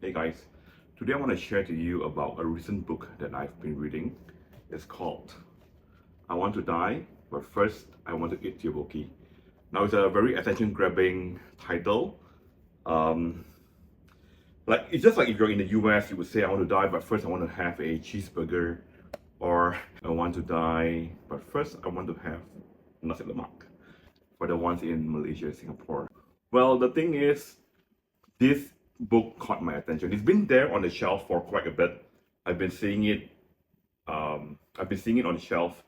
Hey guys, today I want to share to you about a recent book that I've been reading. It's called I Want to Die, but First I Want to Eat Tteokbokki. Now it's a very attention-grabbing title. Um, like it's just like if you're in the US, you would say I want to die, but first I want to have a cheeseburger, or I want to die, but first I want to have nasi lemak. For the ones in Malaysia, Singapore. Well, the thing is, this book caught my attention. It's been there on the shelf for quite a bit. I've been seeing it. I've been seeing it on the shelf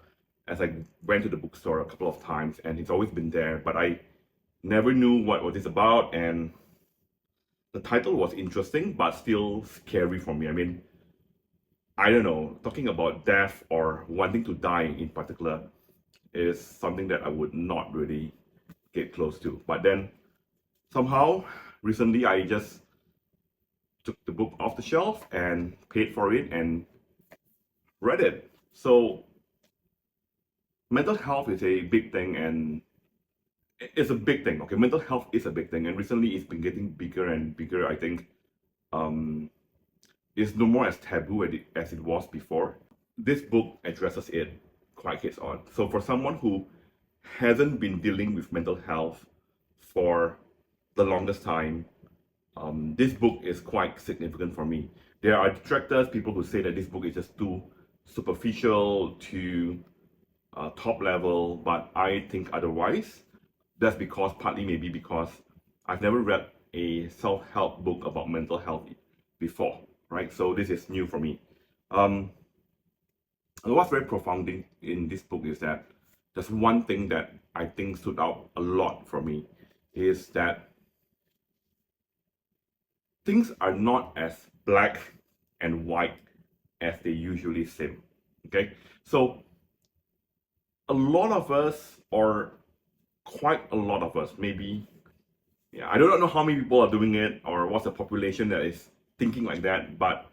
as I went to the bookstore a couple of times, and it's always been there. But I never knew what was this about, and the title was interesting, but still scary for me. I mean, I don't know. Talking about death or wanting to die in particular is something that I would not really get close to. But then somehow recently I just took the book off the shelf and paid for it and read it. So mental health is a big thing, and it's a big thing. Okay, mental health is a big thing, and recently it's been getting bigger and bigger. I think um, it's no more as taboo as it was before. This book addresses it quite heads on. So for someone who hasn't been dealing with mental health for the longest time, this book is quite significant for me. There are detractors, people who say that this book is just too superficial, too top level, but I think otherwise. That's because, partly maybe because I've never read a self-help book about mental health before, right? So this is new for me. And what's very profound in this book is that there's one thing that I think stood out a lot for me is that things are not as black and white as they usually seem. Okay, so a lot of us, or quite a lot of us, maybe, yeah, I don't know how many people are doing it or what's the population that is thinking like that, but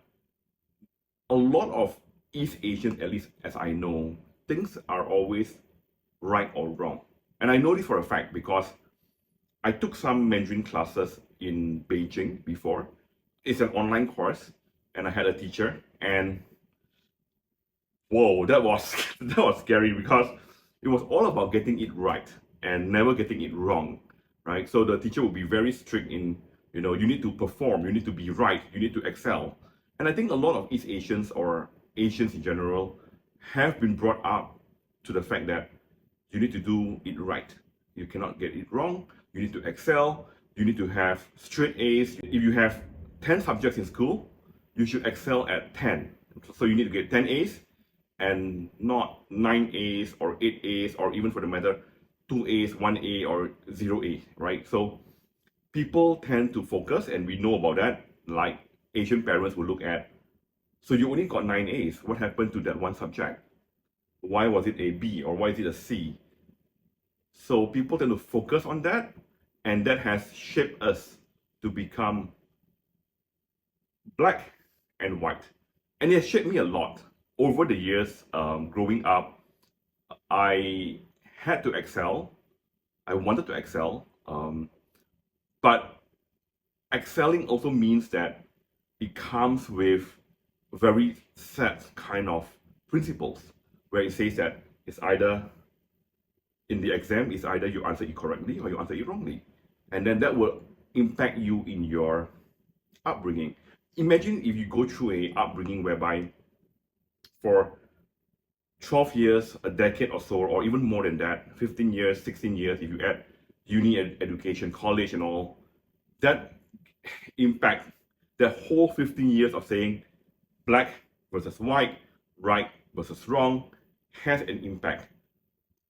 a lot of East Asians, at least as I know, things are always right or wrong. And I know this for a fact because I took some Mandarin classes in Beijing before. It's an online course, and I had a teacher, and whoa, that was that was scary because it was all about getting it right and never getting it wrong, right? So the teacher would be very strict in, you need to perform, you need to be right, you need to excel. And I think a lot of East Asians or Asians in general have been brought up to the fact that you need to do it right. You cannot get it wrong. You need to excel. You need to have straight A's. If you have 10 subjects in school, you should excel at 10. So you need to get 10 A's and not 9 A's or 8 A's or even for the matter 2 A's, 1 A or 0 A, right? So people tend to focus, and we know about that, like Asian parents will look at, so you only got 9 A's. What happened to that one subject? Why was it a B or why is it a C? So people tend to focus on that, and that has shaped us to become black and white. And it has shaped me a lot. Over the years, growing up, I had to excel. I wanted to excel. But excelling also means that it comes with very set kind of principles, where it says that it's either in the exam, it's either you answer it correctly or you answer it wrongly. And then that will impact you in your upbringing. Imagine if you go through a upbringing whereby for 12 years, a decade or so, or even more than that, 15 years, 16 years, if you add uni education, college and all, that impact, that whole 15 years of saying black versus white, right versus wrong, has an impact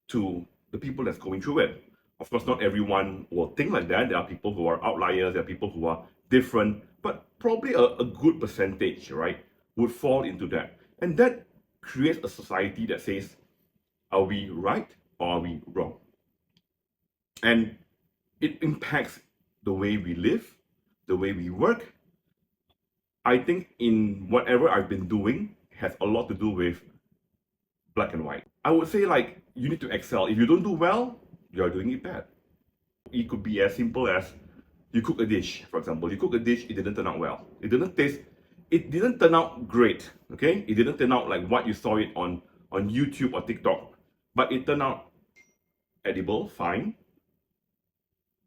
to the people that's going through it. Of course, not everyone will think like that. There are people who are outliers, there are people who are different, but probably a good percentage, right, would fall into that. And that creates a society that says, are we right or are we wrong? And it impacts the way we live, the way we work. I think in whatever I've been doing has a lot to do with black and white. I would say, like, you need to excel. If you don't do well, you're doing it bad. It could be as simple as You cook a dish, for example, you cook a dish, it didn't turn out well. It didn't turn out great, okay? It didn't turn out like what you saw it on YouTube or TikTok, but it turned out edible, fine.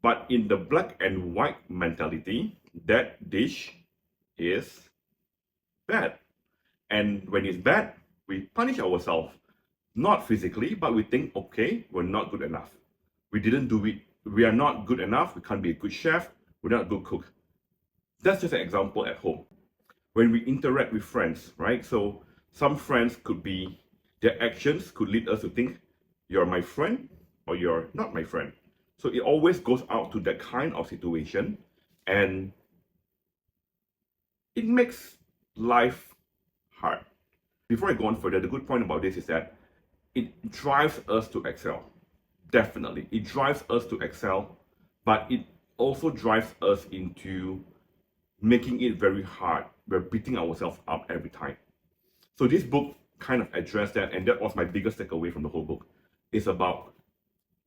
But in the black and white mentality, that dish is bad. And when it's bad, we punish ourselves. Not physically, but we think, okay, we're not good enough. We didn't do it. We are not good enough. We can't be a good chef. We're not a good cook. That's just an example at home. When we interact with friends, right? So some friends could be, their actions could lead us to think, you're my friend or you're not my friend. So it always goes out to that kind of situation, and it makes life hard. Before I go on further, the good point about this is that it drives us to excel. Definitely. It drives us to excel, but it also drives us into making it very hard. We're beating ourselves up every time. So this book kind of addressed that, and that was my biggest takeaway from the whole book. It's about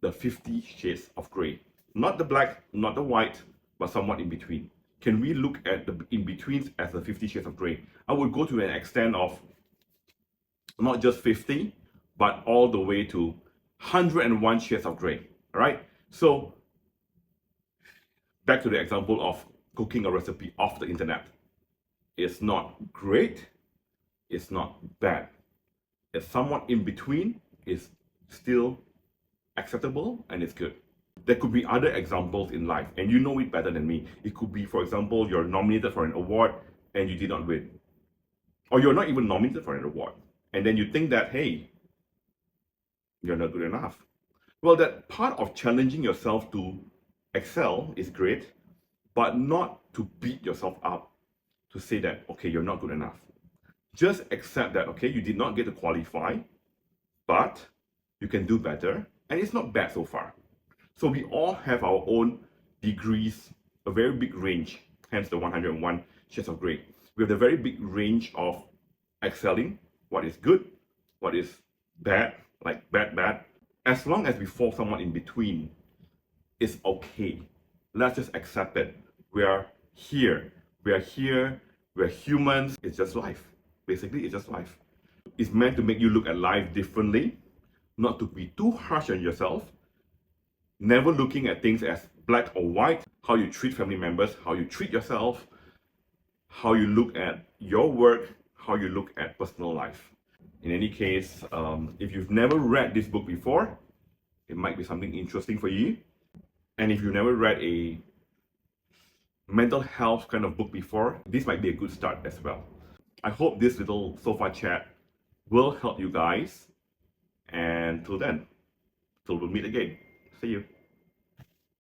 the 50 shades of grey. Not the black, not the white, but somewhat in between. Can we look at the in-betweens as the 50 shades of grey? I would go to an extent of not just 50, but all the way to 101 shades of grey. All right? So back to the example of cooking a recipe off the internet. It's not great, it's not bad. It's somewhat in between, it's still acceptable, and it's good. There could be other examples in life, and you know it better than me. It could be, for example, you're nominated for an award and you did not win. Or you're not even nominated for an award. And then you think that, hey, you're not good enough. Well, that part of challenging yourself to excel is great, but not to beat yourself up, to say that, okay, you're not good enough. Just accept that, okay, you did not get to qualify, but you can do better, and it's not bad so far. So we all have our own degrees, a very big range, hence the 101 shades of grey. We have a very big range of excelling, what is good, what is bad, like bad. As long as we fall somewhat in between, it's okay. Let's just accept it. We are here. We're humans. It's just life. Basically, it's just life. It's meant to make you look at life differently, not to be too harsh on yourself, never looking at things as black or white, how you treat family members, how you treat yourself, how you look at your work, how you look at personal life. In any case, if you've never read this book before, it might be something interesting for you. And if you've never read a mental health kind of book before, this might be a good start as well. I hope this little sofa chat will help you guys. And till then, till we'll meet again. See you.